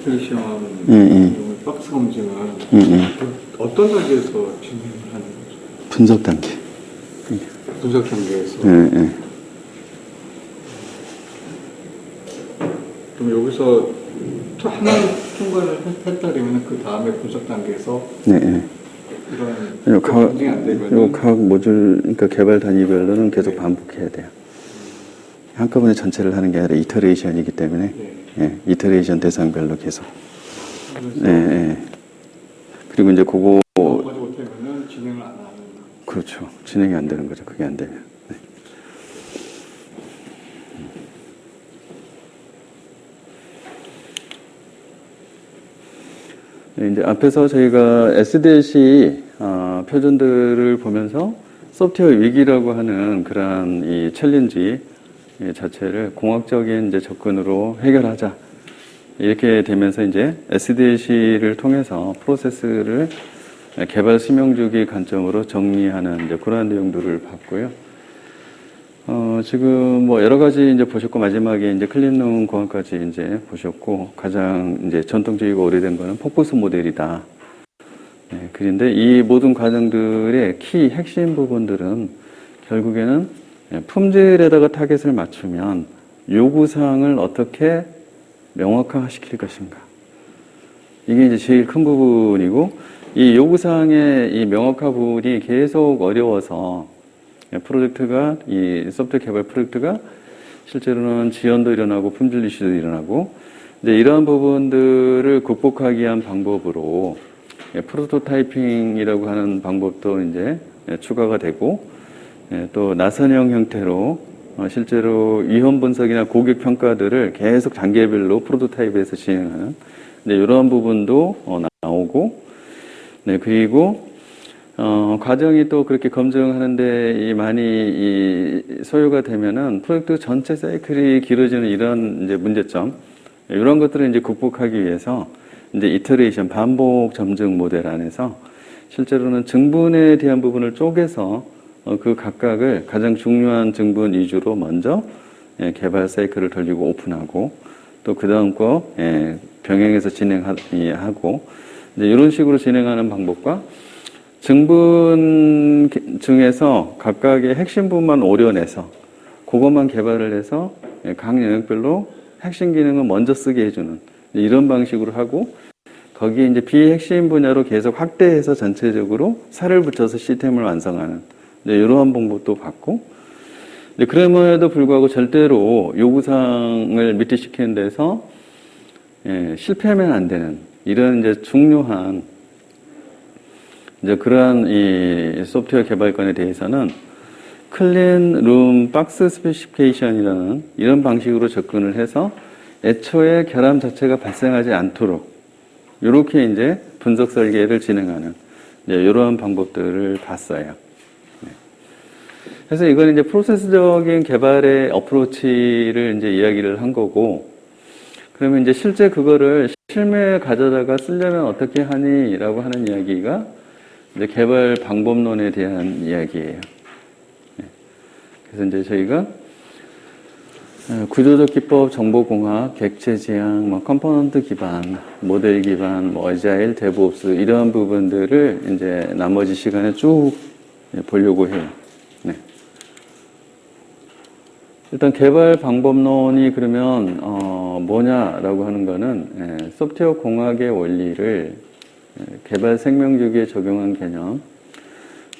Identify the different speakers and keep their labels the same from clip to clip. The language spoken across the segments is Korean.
Speaker 1: 애플리케이션 박스 검증은 어떤 단계에서 진행을 하는 거죠?
Speaker 2: 분석 단계.
Speaker 1: 분석 단계에서. 그럼 여기서 하나 통과를 했다면 그 다음에 분석 단계에서 이런 검증이 안 되면
Speaker 2: 각 모듈, 그러니까 개발 단위별로는 계속 반복해야 돼요. 한꺼번에 전체를 하는 게 아니라 이터레이션이기 때문에 이터레이션 대상별로 계속. 그리고 이제 그거
Speaker 1: 가지 못하면 진행을 안 하는.
Speaker 2: 그렇죠. 진행이 안 되는 거죠. 그게 안 되면. 이제 앞에서 저희가 SDLC 표준들을 보면서 소프트웨어 위기라고 하는 그러한 이 챌린지 자체를 공학적인 이제 접근으로 해결하자. 이렇게 되면서 이제 SDLC를 통해서 프로세스를 개발 수명주기 관점으로 정리하는 이제 그러한 내용들을 봤고요. 지금 뭐 여러 가지 이제 보셨고, 마지막에 이제 클린룸 공학까지 이제 보셨고, 가장 이제 전통적이고 오래된 거는 폭포수 모델이다. 그런데 이 모든 과정들의 키 핵심 부분들은 결국에는 품질에다가 타겟을 맞추면 요구사항을 어떻게 명확화 시킬 것인가. 이게 이제 제일 큰 부분이고, 이 요구사항의 이 명확화 부분이 계속 어려워서 프로젝트가, 이 소프트웨어 개발 프로젝트가 실제로는 지연도 일어나고 품질 이슈도 일어나고, 이제 이러한 부분들을 극복하기 위한 방법으로 프로토타이핑이라고 하는 방법도 이제 추가가 되고, 또 나선형 형태로 실제로 위험 분석이나 고객 평가들을 계속 단계별로 프로토타입에서 진행하는 이런 부분도 나오고, 그리고 과정이 또 그렇게 검증하는데 많이 소요가 되면은 프로젝트 전체 사이클이 길어지는 이런 이제 문제점, 이런 것들을 이제 극복하기 위해서 이제 이터레이션 반복 점증 모델 안에서 실제로는 증분에 대한 부분을 쪼개서 그 각각을 가장 중요한 증분 위주로 먼저 개발 사이클을 돌리고 오픈하고, 또 그 다음 거 병행해서 진행하고, 이제 이런 식으로 진행하는 방법과 증분 중에서 각각의 핵심 부분만 오려내서 그것만 개발을 해서 각 영역별로 핵심 기능을 먼저 쓰게 해주는 이런 방식으로 하고, 거기에 이제 비핵심 분야로 계속 확대해서 전체적으로 살을 붙여서 시스템을 완성하는 이러한 방법도 봤고, 그럼에도 불구하고 절대로 요구사항을 미티시키는 데서 실패하면 안 되는 이런 이제 중요한 이제 그러한 이 소프트웨어 개발권에 대해서는 클린룸 박스 스페시피케이션이라는 이런 방식으로 접근을 해서 애초에 결함 자체가 발생하지 않도록 이렇게 이제 분석 설계를 진행하는 이러한 방법들을 봤어요. 그래서 이건 이제 프로세스적인 개발의 어프로치를 이제 이야기를 한 거고, 그러면 이제 실제 그거를 실무에 가져다가 쓰려면 어떻게 하니? 라고 하는 이야기가 이제 개발 방법론에 대한 이야기예요. 그래서 이제 저희가 구조적 기법, 정보공학, 객체 지향, 컴포넌트 기반, 모델 기반, 어자일, 데브옵스 이러한 부분들을 이제 나머지 시간에 쭉 보려고 해요. 일단 개발 방법론이 그러면 뭐냐라고 하는 거는 소프트웨어 공학의 원리를 개발 생명주기에 적용한 개념,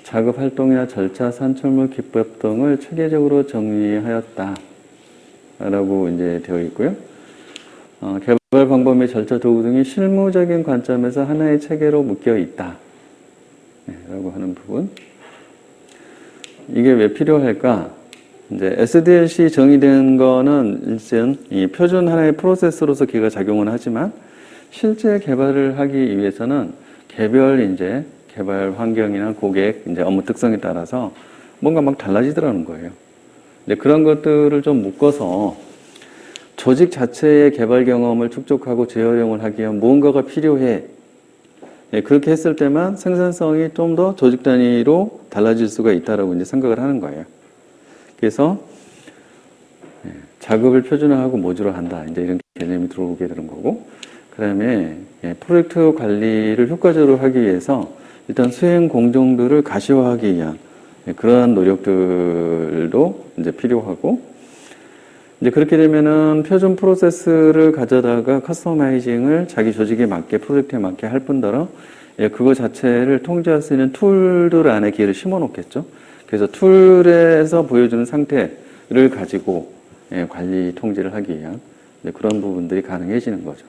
Speaker 2: 작업 활동이나 절차, 산출물 기법 등을 체계적으로 정리하였다 라고 이제 되어 있고요. 개발 방법의 절차, 도구 등이 실무적인 관점에서 하나의 체계로 묶여 있다 라고 하는 부분. 이게 왜 필요할까? 이제 SDLC 정의된 거는 일단 이 표준 하나의 프로세스로서 기가 작용은 하지만, 실제 개발을 하기 위해서는 개별 이제 개발 환경이나 고객 이제 업무 특성에 따라서 뭔가 막 달라지더라는 거예요. 근데 그런 것들을 좀 묶어서 조직 자체의 개발 경험을 축적하고 재활용을 하기 위한 무언가가 필요해. 그렇게 했을 때만 생산성이 좀 더 조직 단위로 달라질 수가 있다라고 이제 생각을 하는 거예요. 그래서 작업을 표준화하고 모듈화한다. 이제 이런 개념이 들어오게 되는 거고, 그다음에 프로젝트 관리를 효과적으로 하기 위해서 일단 수행 공정들을 가시화하기 위한 그러한 노력들도 이제 필요하고, 이제 그렇게 되면은 표준 프로세스를 가져다가 커스터마이징을 자기 조직에 맞게, 프로젝트에 맞게 할 뿐더러 그거 자체를 통제할 수 있는 툴들 안에 기회를 심어 놓겠죠. 그래서 툴에서 보여주는 상태를 가지고 관리 통제를 하기 위한 그런 부분들이 가능해지는 거죠.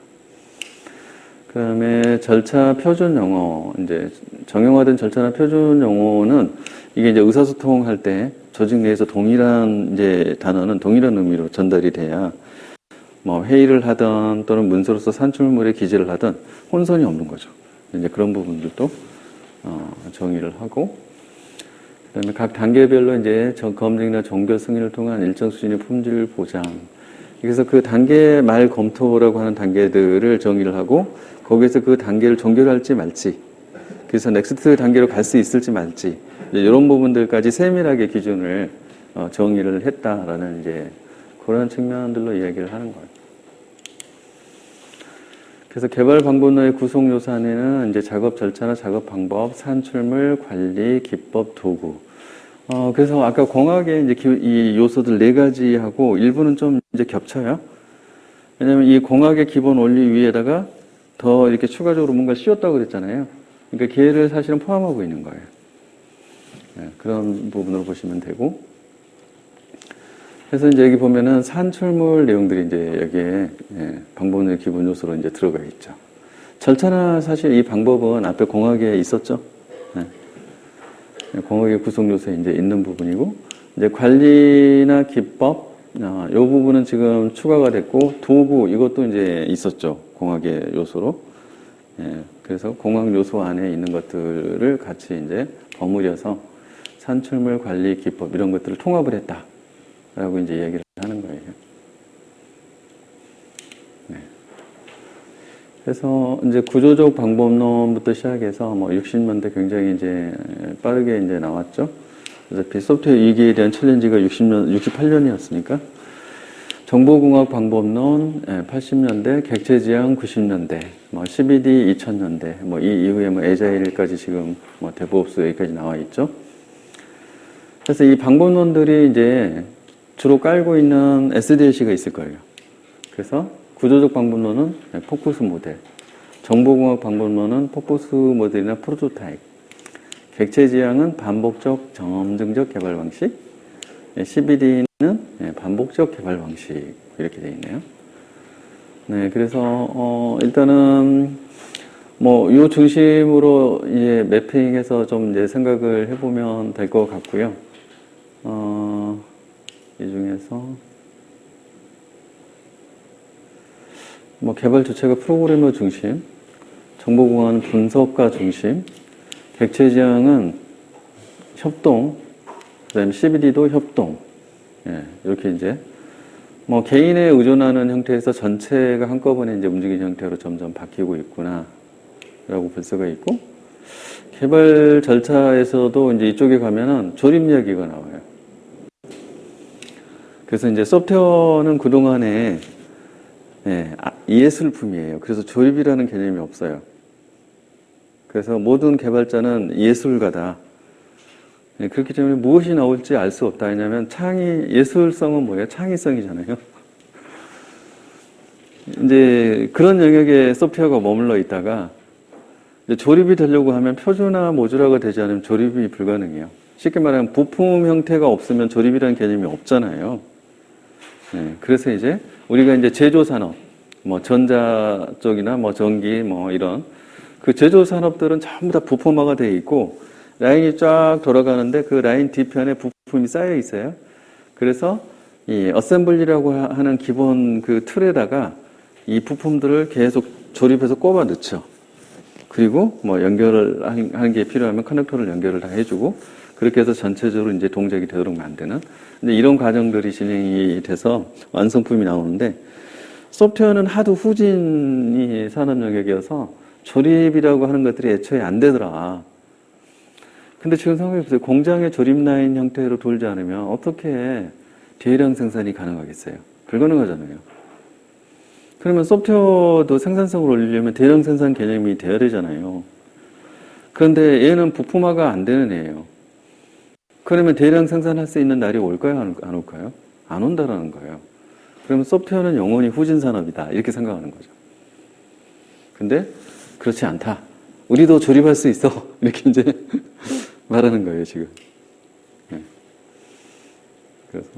Speaker 2: 그 다음에 절차 표준 용어, 이제 정형화된 절차나 표준 용어는 이게 이제 의사소통할 때 조직 내에서 동일한 이제 단어는 동일한 의미로 전달이 돼야 뭐 회의를 하든 또는 문서로서 산출물에 기재를 하든 혼선이 없는 거죠. 이제 그런 부분들도 정의를 하고, 그다음에 각 단계별로 이제 검증이나 종결 승인을 통한 일정 수준의 품질 보장. 그래서 그 단계 말 검토라고 하는 단계들을 정의를 하고, 거기에서 그 단계를 종결할지 말지, 그래서 넥스트 단계로 갈 수 있을지 말지, 이런 부분들까지 세밀하게 기준을 정의를 했다라는 이제 그런 측면들로 이야기를 하는 거예요. 그래서 개발 방법론의 구성 요소 안에는 이제 작업 절차나 작업 방법, 산출물, 관리, 기법, 도구. 그래서 아까 공학의 이제 이 요소들 4가지하고 일부는 좀 이제 겹쳐요. 왜냐면 이 공학의 기본 원리 위에다가 더 이렇게 추가적으로 뭔가 씌웠다고 그랬잖아요. 그러니까 걔를 사실은 포함하고 있는 거예요. 그런 부분으로 보시면 되고. 그래서 이제 여기 보면은 산출물 내용들이 이제 여기에 방법론의 기본 요소로 이제 들어가 있죠. 절차나 사실 이 방법은 앞에 공학에 있었죠. 공학의 구성 요소에 이제 있는 부분이고, 이제 관리나 기법, 이 부분은 지금 추가가 됐고, 도구 이것도 이제 있었죠. 공학의 요소로. 그래서 공학 요소 안에 있는 것들을 같이 이제 버무려서 산출물 관리 기법 이런 것들을 통합을 했다. 라고 이제 이야기를 하는 거예요. 네. 그래서 이제 구조적 방법론부터 시작해서 뭐 60년대 굉장히 이제 빠르게 이제 나왔죠. 그래서 소프트웨어 위기에 대한 챌린지가 68년이었으니까 정보공학 방법론 80년대, 객체지향 90년대, 뭐 CBD 2000년대, 뭐 이 이후에 뭐 에자일까지 지금 뭐 데브옵스 여기까지 나와 있죠. 그래서 이 방법론들이 이제 주로 깔고 있는 SDLC가 있을 거예요. 그래서 구조적 방법론은 포커스 모델, 정보공학 방법론은 포커스 모델이나 프로토타입, 객체지향은 반복적 점증적 개발 방식, CBD는 반복적 개발 방식 이렇게 되어 있네요. 네, 그래서 일단은 뭐 요 중심으로 이제 매핑해서 좀 이제 생각을 해보면 될 것 같고요. 이 중에서 뭐 개발 주체가 프로그래머 중심, 정보공학은 분석가 중심, 객체지향은 협동, 그다음에 CBD도 협동. 이렇게 이제 뭐 개인에 의존하는 형태에서 전체가 한꺼번에 이제 움직이는 형태로 점점 바뀌고 있구나라고 볼 수가 있고, 개발 절차에서도 이제 이쪽에 가면은 조립 이야기가 나와요. 그래서 이제 소프트웨어는 그동안에 예술품이에요. 그래서 조립이라는 개념이 없어요. 그래서 모든 개발자는 예술가다. 그렇기 때문에 무엇이 나올지 알 수 없다. 왜냐하면 예술성은 뭐예요? 창의성이잖아요. 이제 그런 영역에 소프트웨어가 머물러 있다가 이제 조립이 되려고 하면 표준화, 모듈화가 되지 않으면 조립이 불가능해요. 쉽게 말하면 부품 형태가 없으면 조립이라는 개념이 없잖아요. 그래서 이제 우리가 이제 제조 산업, 뭐 전자 쪽이나 뭐 전기 뭐 이런 그 제조 산업들은 전부 다 부품화가 되어 있고 라인이 쫙 돌아가는데 그 라인 뒤편에 부품이 쌓여 있어요. 그래서 이 어셈블리라고 하는 기본 그 틀에다가 이 부품들을 계속 조립해서 꼽아 넣죠. 그리고 뭐 연결을 하는 게 필요하면 커넥터를 연결을 다 해주고 그렇게 해서 전체적으로 이제 동작이 되도록 만드는 이제 이런 과정들이 진행이 돼서 완성품이 나오는데, 소프트웨어는 하도 후진이 산업 영역이어서 조립이라고 하는 것들이 애초에 안 되더라. 근데 지금 생각해보세요. 공장의 조립 라인 형태로 돌지 않으면 어떻게 대량 생산이 가능하겠어요? 불가능하잖아요. 그러면 소프트웨어도 생산성을 올리려면 대량 생산 개념이 돼야 되잖아요. 그런데 얘는 부품화가 안 되는 애예요. 그러면 대량 생산할 수 있는 날이 올까요? 안 올까요? 안 온다라는 거예요. 그러면 소프트웨어는 영원히 후진 산업이다. 이렇게 생각하는 거죠. 근데 그렇지 않다. 우리도 조립할 수 있어. 이렇게 이제 말하는 거예요, 지금. 네. 그래서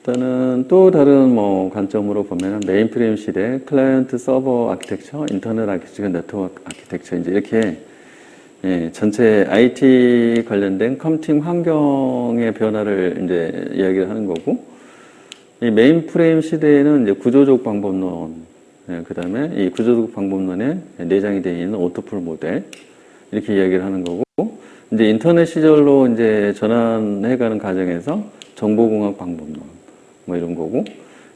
Speaker 2: 일단은 또 다른 뭐 관점으로 보면은 메인프레임 시대, 클라이언트 서버 아키텍처, 인터넷 아키텍처, 네트워크 아키텍처 이제 이렇게 예, 전체 IT 관련된 컴퓨팅 환경의 변화를 이제 이야기를 하는 거고, 이 메인프레임 시대에는 이제 구조적 방법론, 예, 그 다음에 이 구조적 방법론에 내장이 되어 있는 오토풀 모델, 이렇게 이야기를 하는 거고, 이제 인터넷 시절로 이제 전환해가는 과정에서 정보공학 방법론, 뭐 이런 거고,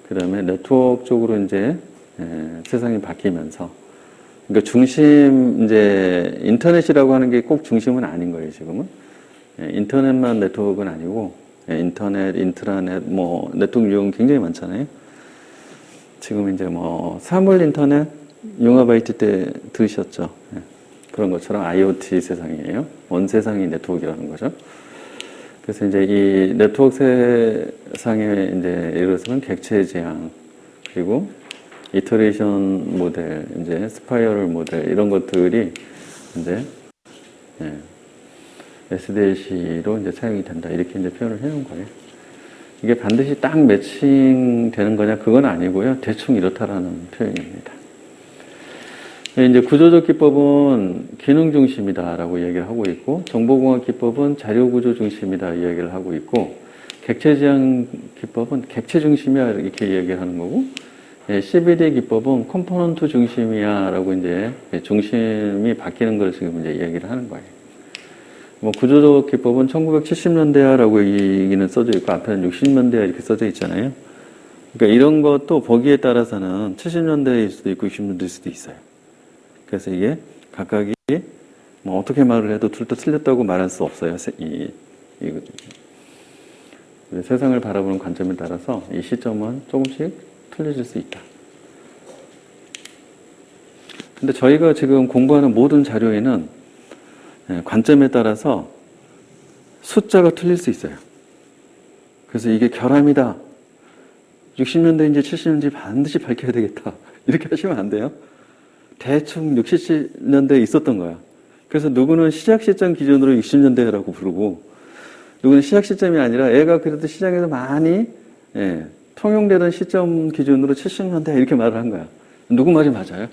Speaker 2: 그 다음에 네트워크 쪽으로 이제 예, 세상이 바뀌면서, 그러니까 중심, 이제, 인터넷이라고 하는 게 꼭 중심은 아닌 거예요, 지금은. 예, 인터넷만 네트워크는 아니고, 예, 인터넷, 인트라넷, 뭐, 네트워크 유형 굉장히 많잖아요. 지금 이제 뭐, 사물 인터넷, 융합 IT 때 들으셨죠? 예, 그런 것처럼 IoT 세상이에요. 온 세상이 네트워크라는 거죠. 그래서 이제 이 네트워크 세상에 이제 예를 들어서는 객체 지향, 그리고 이터레이션 모델, 이제 스파이럴 모델 이런 것들이 이제 예, SDLC로 이제 사용이 된다 이렇게 이제 표현을 해놓은 거예요. 이게 반드시 딱 매칭되는 거냐 그건 아니고요. 대충 이렇다라는 표현입니다. 예, 이제 구조적 기법은 기능 중심이다라고 얘기를 하고 있고, 정보공학 기법은 자료 구조 중심이다 이야기를 하고 있고, 객체 지향 기법은 객체 중심이야 이렇게 얘기를 하는 거고. 예, CBD 기법은 컴포넌트 중심이야라고 이제 중심이 바뀌는 걸 지금 이제 이야기를 하는 거예요. 뭐 구조적 기법은 1970년대야라고 얘기는 써져 있고 앞에는 60년대야 이렇게 써져 있잖아요. 그러니까 이런 것도 보기에 따라서는 70년대일 수도 있고 60년대일 수도 있어요. 그래서 이게 각각이 뭐 어떻게 말을 해도 둘 다 틀렸다고 말할 수 없어요. 세상을 바라보는 관점에 따라서 이 시점은 조금씩 틀려질 수 있다. 근데 저희가 지금 공부하는 모든 자료에는 관점에 따라서 숫자가 틀릴 수 있어요. 그래서 이게 결함이다. 60년대인지 70년대인지 반드시 밝혀야 되겠다. 이렇게 하시면 안 돼요. 대충 60, 70년대에 있었던 거야. 그래서 누구는 시작 시점 기준으로 60년대라고 부르고, 누구는 시작 시점이 아니라 애가 그래도 시장에서 많이 통용되던 시점 기준으로 70년대 이렇게 말을 한 거야. 누구 말이 맞아요?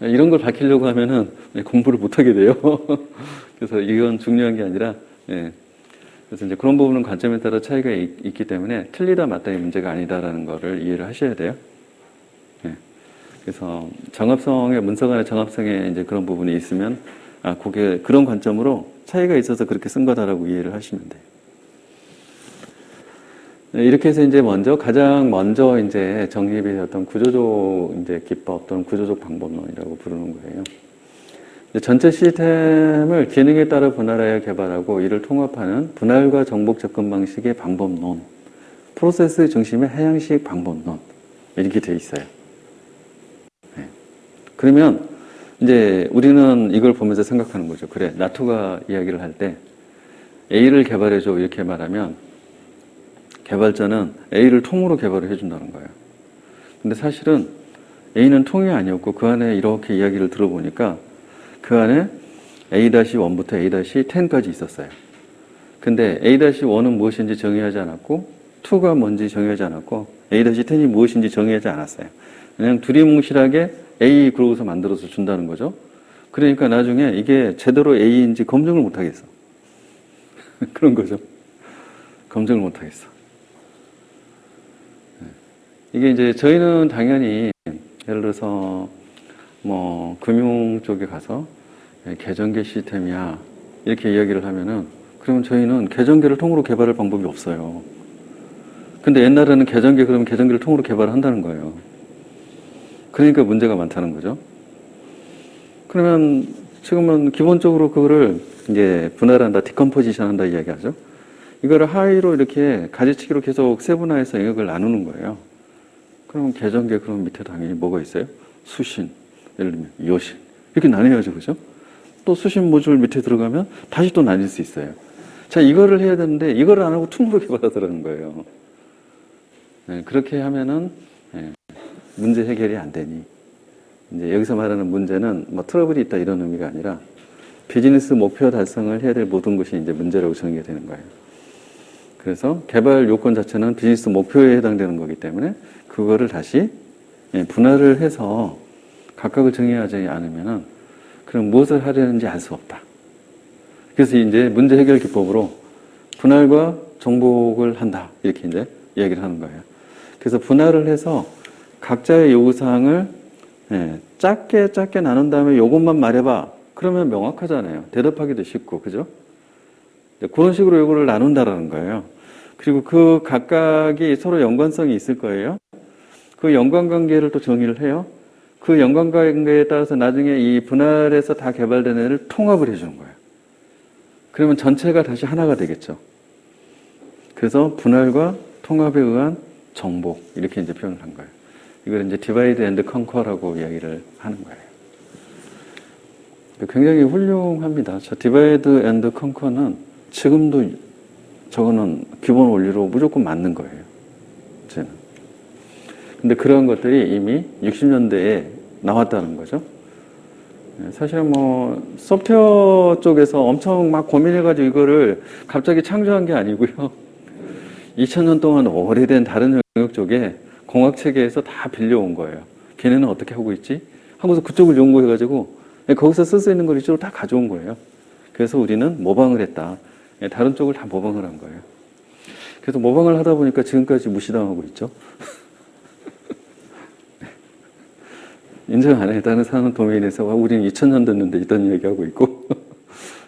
Speaker 2: 이런 걸 밝히려고 하면은 공부를 못하게 돼요. 그래서 이건 중요한 게 아니라, 그래서 이제 그런 부분은 관점에 따라 차이가 있기 때문에 틀리다 맞다의 문제가 아니다라는 거를 이해를 하셔야 돼요. 그래서 정합성의 문서 간의 정합성에 이제 그런 부분이 있으면 그게 그런 관점으로 차이가 있어서 그렇게 쓴 거다라고 이해를 하시면 돼요. 이렇게 해서 이제 가장 먼저 이제 정립이 되었던 구조적 이제 기법 또는 구조적 방법론이라고 부르는 거예요. 전체 시스템을 기능에 따라 분할하여 개발하고 이를 통합하는 분할과 정복 접근 방식의 방법론, 프로세스 중심의 해양식 방법론 이렇게 돼 있어요. 그러면 이제 우리는 이걸 보면서 생각하는 거죠. 그래, 나투가 이야기를 할 때 A를 개발해줘 이렇게 말하면 개발자는 A를 통으로 개발을 해준다는 거예요. 근데 사실은 A는 통이 아니었고 그 안에 이렇게 이야기를 들어보니까 그 안에 A-1부터 A-10까지 있었어요. 근데 A-1은 무엇인지 정의하지 않았고 2가 뭔지 정의하지 않았고 A-10이 무엇인지 정의하지 않았어요. 그냥 두리뭉실하게 A 그러고서 만들어서 준다는 거죠. 그러니까 나중에 이게 제대로 A인지 검증을 못 하겠어. 그런 거죠. 검증을 못 하겠어. 이게 이제 저희는 당연히 예를 들어서 뭐 금융 쪽에 가서 계정계 시스템이야 이렇게 이야기를 하면은 그러면 저희는 계정계를 통으로 개발할 방법이 없어요. 근데 옛날에는 계정계 그러면 계정계를 통으로 개발한다는 거예요. 그러니까 문제가 많다는 거죠. 그러면 지금은 기본적으로 그거를 이제 분할한다, 디컴포지션 한다 이야기하죠. 이거를 하위로 이렇게 가지치기로 계속 세분화해서 영역을 나누는 거예요. 그럼 계전계 그럼 밑에 당연히 뭐가 있어요? 수신, 예를 들면 요신 이렇게 나뉘어야죠, 그죠? 또 수신 모듈 밑에 들어가면 다시 또 나뉠 수 있어요. 자, 이거를 해야 되는데 이거를 안 하고 tum으로 개발하더라는 거예요. 네, 그렇게 하면은 문제 해결이 안 되니 이제 여기서 말하는 문제는 뭐 트러블이 있다 이런 의미가 아니라 비즈니스 목표 달성을 해야 될 모든 것이 이제 문제라고 정의가 되는 거예요. 그래서 개발 요건 자체는 비즈니스 목표에 해당되는 거기 때문에 그거를 다시 분할을 해서 각각을 정의하지 않으면은 그럼 무엇을 하려는지 알 수 없다. 그래서 이제 문제 해결 기법으로 분할과 정복을 한다. 이렇게 이제 이야기를 하는 거예요. 그래서 분할을 해서 각자의 요구사항을 작게 나눈 다음에 요것만 말해봐. 그러면 명확하잖아요. 대답하기도 쉽고, 그죠? 그런 식으로 요거를 나눈다라는 거예요. 그리고 그 각각이 서로 연관성이 있을 거예요. 그 연관관계를 또 정의를 해요. 그 연관관계에 따라서 나중에 이 분할에서 다 개발된 애를 통합을 해주는 거예요. 그러면 전체가 다시 하나가 되겠죠. 그래서 분할과 통합에 의한 정복, 이렇게 이제 표현을 한 거예요. 이걸 이제 디바이드 앤드 컨커라고 이야기를 하는 거예요. 굉장히 훌륭합니다. 저 디바이드 앤드 컨커는 지금도 저거는 기본 원리로 무조건 맞는 거예요. 저는. 근데 그런 것들이 이미 60년대에 나왔다는 거죠. 사실은 뭐 소프트웨어 쪽에서 엄청 막 고민해가지고 이거를 갑자기 창조한 게 아니고요. 2000년 동안 오래된 다른 영역 쪽에 공학체계에서 다 빌려온 거예요. 걔네는 어떻게 하고 있지? 하고서 그쪽을 연구해가지고 거기서 쓸 수 있는 걸 이쪽으로 다 가져온 거예요. 그래서 우리는 모방을 했다. 다른 쪽을 다 모방을 한 거예요. 그래서 모방을 하다 보니까 지금까지 무시당하고 있죠. 인정 안 해. 다른 산업 도메인에서 우리는 2000년 됐는데 이딴 얘기하고 있고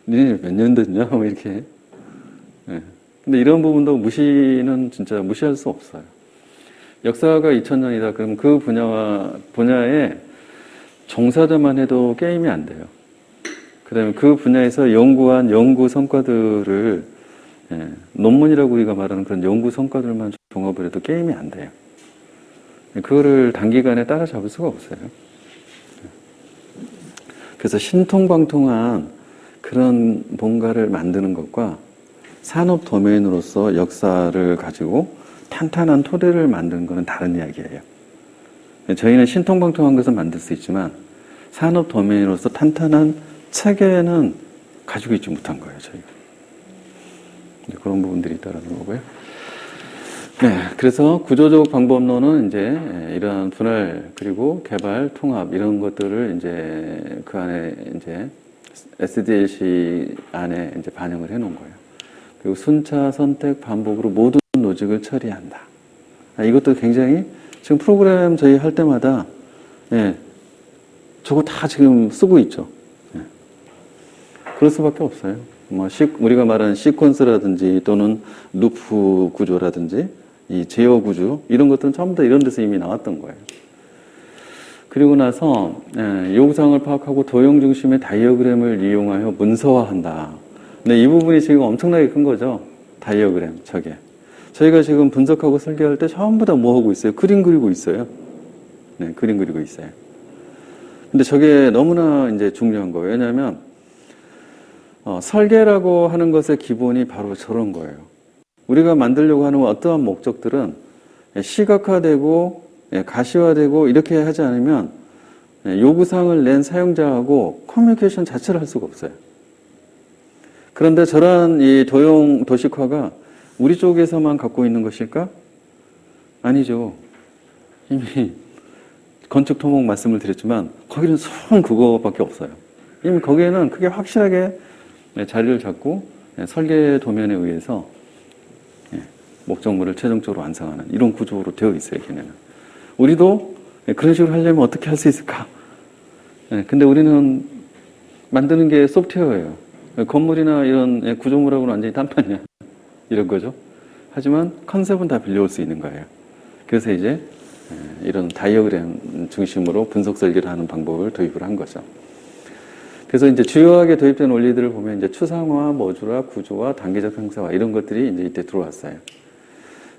Speaker 2: 니네 몇 년 됐냐? 뭐 이렇게. 근데 이런 부분도 무시는 진짜 무시할 수 없어요. 역사가 2000년이다. 그럼 그 분야에 종사자만 해도 게임이 안 돼요. 그 다음에 그 분야에서 연구한 연구 성과들을 논문이라고 우리가 말하는 그런 연구 성과들만 종합을 해도 게임이 안 돼요. 그거를 단기간에 따라잡을 수가 없어요. 그래서 신통방통한 그런 뭔가를 만드는 것과 산업 도메인으로서 역사를 가지고 탄탄한 토대를 만드는 것은 다른 이야기예요. 저희는 신통방통한 것을 만들 수 있지만 산업 도메인으로서 탄탄한 체계는 가지고 있지 못한 거예요, 저희가. 그런 부분들이 있다는 거고요. 네, 그래서 구조적 방법론은 이제 이러한 분할 그리고 개발, 통합 이런 것들을 이제 그 안에 이제 SDLC 안에 이제 반영을 해놓은 거예요. 그리고 순차, 선택, 반복으로 모든 로직을 처리한다. 이것도 굉장히 지금 프로그램 저희 할 때마다 저거 다 지금 쓰고 있죠. 그럴 수밖에 없어요. 뭐 우리가 말하는 시퀀스라든지 또는 루프 구조라든지 이 제어 구조 이런 것들은 전부 다 이런 데서 이미 나왔던 거예요. 그리고 나서 요구사항을 파악하고 도형 중심의 다이어그램을 이용하여 문서화한다. 근데 이 부분이 지금 엄청나게 큰 거죠. 다이어그램 저게. 저희가 지금 분석하고 설계할 때 전부 다 뭐 하고 있어요? 그림 그리고 있어요. 네, 그림 그리고 있어요. 근데 저게 너무나 이제 중요한 거예요. 왜냐하면 설계라고 하는 것의 기본이 바로 저런 거예요. 우리가 만들려고 하는 어떠한 목적들은 시각화되고 가시화되고 이렇게 하지 않으면 요구사항을 낸 사용자하고 커뮤니케이션 자체를 할 수가 없어요. 그런데 저러한 이 도형 도식화가 우리 쪽에서만 갖고 있는 것일까? 아니죠. 이미 건축 토목 말씀을 드렸지만 거기는 순 그거밖에 없어요. 이미 거기에는 그게 확실하게 자리를 잡고 설계 도면에 의해서 목적물을 최종적으로 완성하는 이런 구조로 되어 있어요, 걔네는. 우리도 그런 식으로 하려면 어떻게 할 수 있을까? 근데 우리는 만드는 게 소프트웨어예요. 건물이나 이런 구조물하고는 완전히 딴판이야. 이런 거죠. 하지만 컨셉은 다 빌려올 수 있는 거예요. 그래서 이제 이런 다이어그램 중심으로 분석 설계를 하는 방법을 도입을 한 거죠. 그래서 이제 주요하게 도입된 원리들을 보면 이제 추상화, 모듈화, 구조화, 단계적 형상화 이런 것들이 이제 이때 들어왔어요.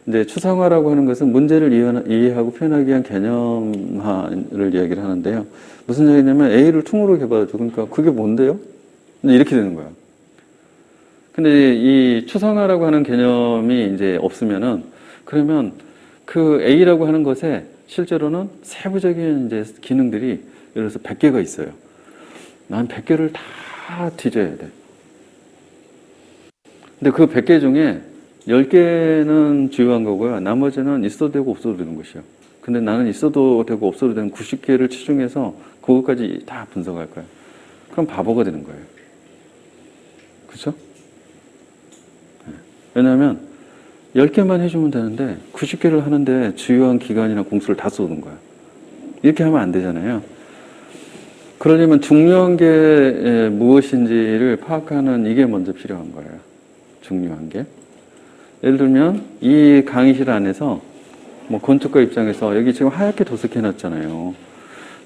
Speaker 2: 이제 추상화라고 하는 것은 문제를 이해하고 표현하기 위한 개념화를 이야기를 하는데요. 무슨 얘기냐면 A를 퉁으로 개발하죠. 그러니까 그게 뭔데요? 이렇게 되는 거예요. 근데 이 추상화라고 하는 개념이 이제 없으면은 그러면 그 A라고 하는 것에 실제로는 세부적인 이제 기능들이 예를 들어서 100개가 있어요. 난 100개를 다 뒤져야 돼. 근데 그 100개 중에 10개는 주요한 거고요. 나머지는 있어도 되고 없어도 되는 것이요. 근데 나는 있어도 되고 없어도 되는 90개를 치중해서 그것까지 다 분석할 거예요. 그럼 바보가 되는 거예요. 그렇죠? 왜냐하면 10개만 해주면 되는데 90개를 하는데 주요한 기간이나 공수를 다 쏟은 거야. 이렇게 하면 안 되잖아요. 그러려면 중요한 게 무엇인지를 파악하는 이게 먼저 필요한 거예요. 중요한 게. 예를 들면 이 강의실 안에서 뭐 건축가 입장에서 여기 지금 하얗게 도색해 놨잖아요.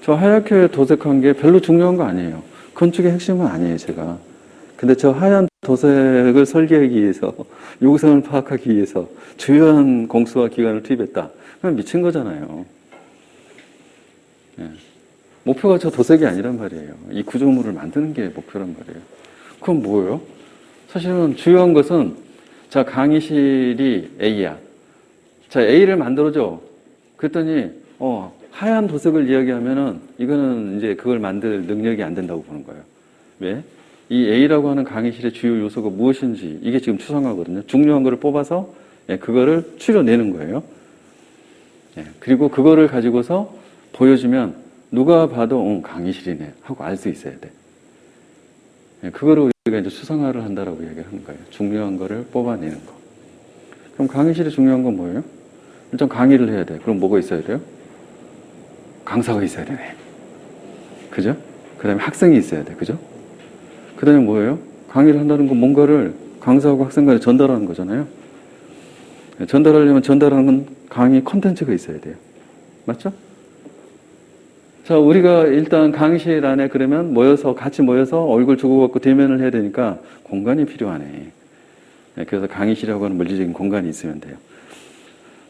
Speaker 2: 저 하얗게 도색한 게 별로 중요한 거 아니에요. 건축의 핵심은 아니에요, 제가. 근데 저 하얀 도색을 설계하기 위해서, 요구사항을 파악하기 위해서 주요한 공수와 기간을 투입했다. 그럼 미친 거잖아요. 예. 목표가 저 도색이 아니란 말이에요. 이 구조물을 만드는 게 목표란 말이에요. 그럼 뭐예요? 사실은 주요한 것은 자, 강의실이 A야. 자, A를 만들어줘. 그랬더니 하얀 도색을 이야기하면은 이거는 이제 그걸 만들 능력이 안 된다고 보는 거예요. 왜? 이 A라고 하는 강의실의 주요 요소가 무엇인지 이게 지금 추상화거든요. 중요한 거를 뽑아서 그거를 추려내는 거예요. 그리고 그거를 가지고서 보여주면 누가 봐도 강의실이네 하고 알 수 있어야 돼. 그거를 우리가 이제 추상화를 한다라고 얘기하는 거예요. 중요한 거를 뽑아내는 거. 그럼 강의실이 중요한 건 뭐예요? 일단 강의를 해야 돼. 그럼 뭐가 있어야 돼요? 강사가 있어야 되네. 그죠? 그 다음에 학생이 있어야 돼. 그죠? 그 다음에 뭐예요? 강의를 한다는 건 뭔가를 강사하고 학생 간에 전달하는 거잖아요. 전달하려면 전달하는 건 강의 콘텐츠가 있어야 돼요. 맞죠? 자, 우리가 일단 강의실 안에 그러면 같이 모여서 얼굴 주고받고 대면을 해야 되니까 공간이 필요하네. 그래서 강의실이라고 하는 물리적인 공간이 있으면 돼요.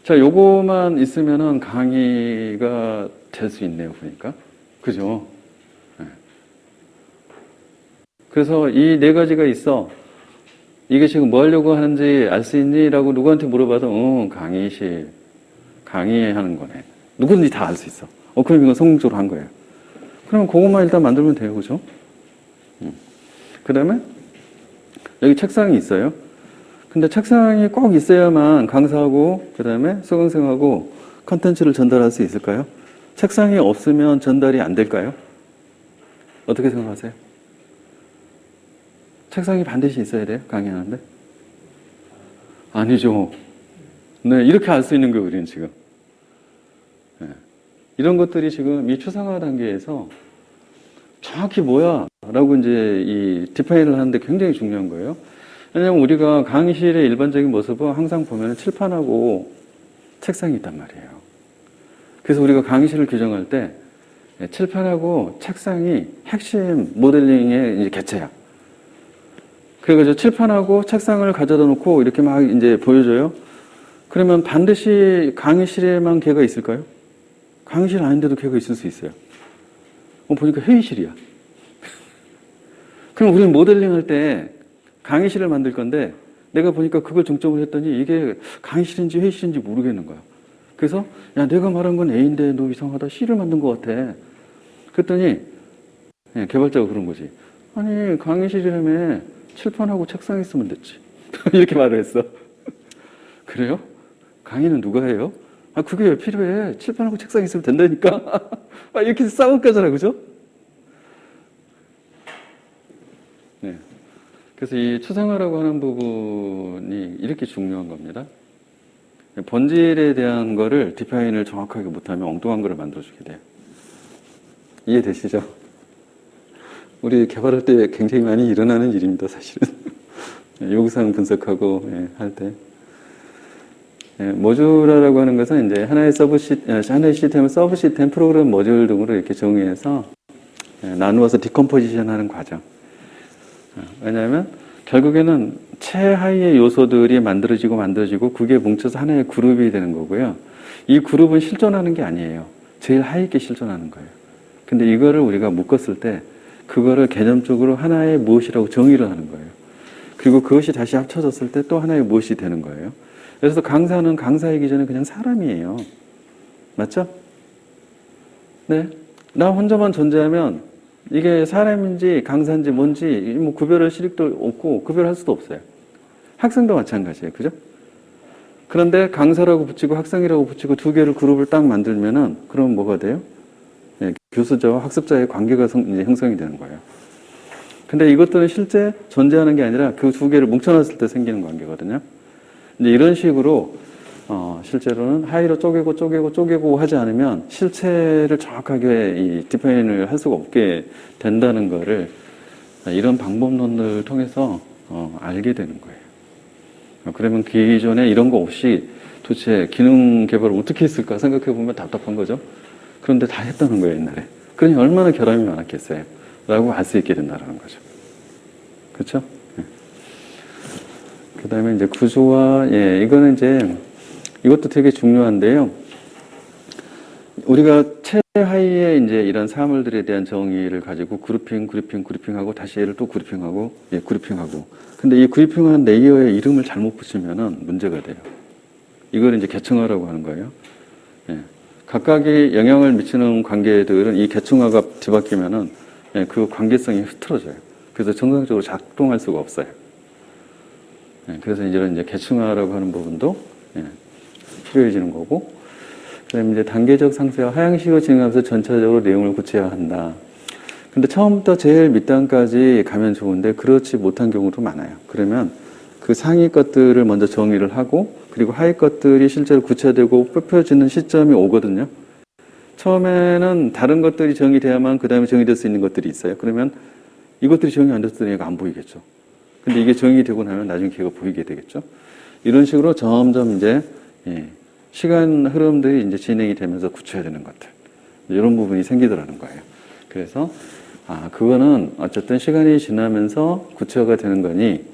Speaker 2: 자, 요거만 있으면은 강의가 될 수 있네요, 보니까. 그죠? 그래서 이 네 가지가 있어. 이게 지금 뭐 하려고 하는지 알 수 있니? 라고 누구한테 물어봐도, 강의실, 강의하는 거네. 누구든지 다 알 수 있어. 그럼 이건 성공적으로 한 거예요. 그러면 그것만 일단 만들면 돼요, 그죠? 그 다음에, 여기 책상이 있어요. 근데 책상이 꼭 있어야만 강사하고, 그 다음에 수강생하고 컨텐츠를 전달할 수 있을까요? 책상이 없으면 전달이 안 될까요? 어떻게 생각하세요? 책상이 반드시 있어야 돼요? 강의하는데? 아니죠. 네, 이렇게 알 수 있는 거예요, 우리는 지금. 네. 이런 것들이 지금 이 추상화 단계에서 정확히 뭐야? 라고 이제 이 디파인을 하는데 굉장히 중요한 거예요. 왜냐면 우리가 강의실의 일반적인 모습은 항상 보면 칠판하고 책상이 있단 말이에요. 그래서 우리가 강의실을 규정할 때 칠판하고 책상이 핵심 모델링의 이제 개체야. 그래가지고 칠판하고 책상을 가져다 놓고 이렇게 막 이제 보여줘요. 그러면 반드시 강의실에만 걔가 있을까요? 강의실 아닌데도 걔가 있을 수 있어요. 보니까 회의실이야. 그럼 우리는 모델링 할 때 강의실을 만들 건데 내가 보니까 그걸 중점을 했더니 이게 강의실인지 회의실인지 모르겠는 거야. 그래서 야, 내가 말한 건 A인데 너 이상하다. C를 만든 것 같아. 그랬더니 개발자가 그런 거지. 아니, 강의실이라며 칠판하고 책상이 있으면 됐지. 이렇게 말을 했어. 그래요? 강의는 누가 해요? 그게 왜 필요해? 칠판하고 책상이 있으면 된다니까? 이렇게 싸울 거잖아, 그죠? 네. 그래서 이 추상화라고 하는 부분이 이렇게 중요한 겁니다. 본질에 대한 거를 디파인을 정확하게 못하면 엉뚱한 거를 만들어주게 돼요. 이해되시죠? 우리 개발할 때 굉장히 많이 일어나는 일입니다, 사실은. 요구사항 분석하고 할 때. 모듈화라고 하는 것은 이제 하나의 시스템을 서브 시스템, 프로그램 모듈 등으로 이렇게 정의해서 나누어서 디컴포지션 하는 과정. 왜냐하면 결국에는 최하위의 요소들이 만들어지고 그게 뭉쳐서 하나의 그룹이 되는 거고요. 이 그룹은 실존하는 게 아니에요. 제일 하위 게 실존하는 거예요. 근데 이거를 우리가 묶었을 때 그거를 개념적으로 하나의 무엇이라고 정의를 하는 거예요. 그리고 그것이 다시 합쳐졌을 때 또 하나의 무엇이 되는 거예요. 그래서 강사는 강사이기 전에 그냥 사람이에요. 맞죠? 네. 나 혼자만 존재하면 이게 사람인지 강사인지 뭔지 뭐 구별할 실익도 없고 구별할 수도 없어요. 학생도 마찬가지예요. 그죠? 그런데 강사라고 붙이고 학생이라고 붙이고 두 개를 그룹을 딱 만들면은 그럼 뭐가 돼요? 네, 교수자와 학습자의 관계가 이제 형성이 되는 거예요. 근데 이것들은 실제 존재하는 게 아니라 그 두 개를 뭉쳐놨을 때 생기는 관계거든요. 이제 이런 식으로 실제로는 하이로 쪼개고 하지 않으면 실체를 정확하게 이 디파인을 할 수가 없게 된다는 거를 이런 방법론을 통해서 알게 되는 거예요. 그러면 기존에 이런 거 없이 도대체 기능 개발을 어떻게 했을까 생각해 보면 답답한 거죠. 그런데 다 했다는 거예요, 옛날에. 그러니 얼마나 결함이 많았겠어요. 라고 알 수 있게 된다는 거죠. 그렇죠? 그 다음에 이제 구조와, 이거는 이제, 이것도 되게 중요한데요. 우리가 최하위의 이제 이런 사물들에 대한 정의를 가지고 그룹핑하고 다시 얘를 또 그룹핑하고. 근데 이 그룹핑한 레이어의 이름을 잘못 붙이면은 문제가 돼요. 이걸 이제 계층화라고 하는 거예요. 각각이 영향을 미치는 관계들은 이 계층화가 뒤바뀌면은 그 관계성이 흐트러져요. 그래서 정상적으로 작동할 수가 없어요. 그래서 이런 이제 계층화라고 하는 부분도 필요해지는 거고, 그다음에 이제 단계적 상세와 하향식으로 진행하면서 전체적으로 내용을 구체화한다. 근데 처음부터 제일 밑단까지 가면 좋은데 그렇지 못한 경우도 많아요. 그러면 그 상위 것들을 먼저 정의를 하고 그리고 하위 것들이 실제로 구체되고 펴펴지는 시점이 오거든요. 처음에는 다른 것들이 정의돼야만 그 다음에 정의될 수 있는 것들이 있어요. 그러면 이것들이 정의 안 됐을 때 얘가 안 보이겠죠. 근데 이게 정의되고 나면 나중에 걔가 보이게 되겠죠. 이런 식으로 점점 이제 시간 흐름들이 이제 진행이 되면서 구체화되는 것들. 이런 부분이 생기더라는 거예요. 그래서 그거는 어쨌든 시간이 지나면서 구체화가 되는 거니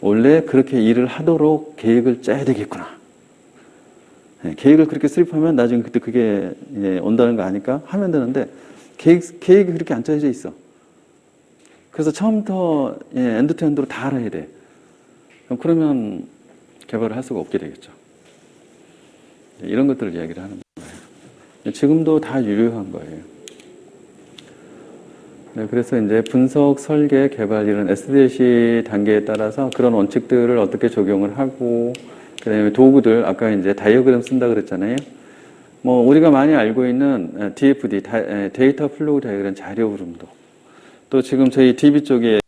Speaker 2: 원래 그렇게 일을 하도록 계획을 짜야 되겠구나. 계획을 그렇게 수립하면 나중에 그때 그게 온다는 거 아니까 하면 되는데 계획이 그렇게 안 짜여져 있어. 그래서 처음부터 엔드 투 엔드로 다 알아야 돼. 그러면 개발을 할 수가 없게 되겠죠. 이런 것들을 이야기를 하는 거예요. 지금도 다 유효한 거예요. 네, 그래서 이제 분석, 설계, 개발 이런 SDLC 단계에 따라서 그런 원칙들을 어떻게 적용을 하고, 그 다음에 도구들, 아까 이제 다이어그램 쓴다 그랬잖아요. 뭐, 우리가 많이 알고 있는 DFD, 데이터 플로우 다이어그램 자료 흐름도. 또 지금 저희 DB 쪽에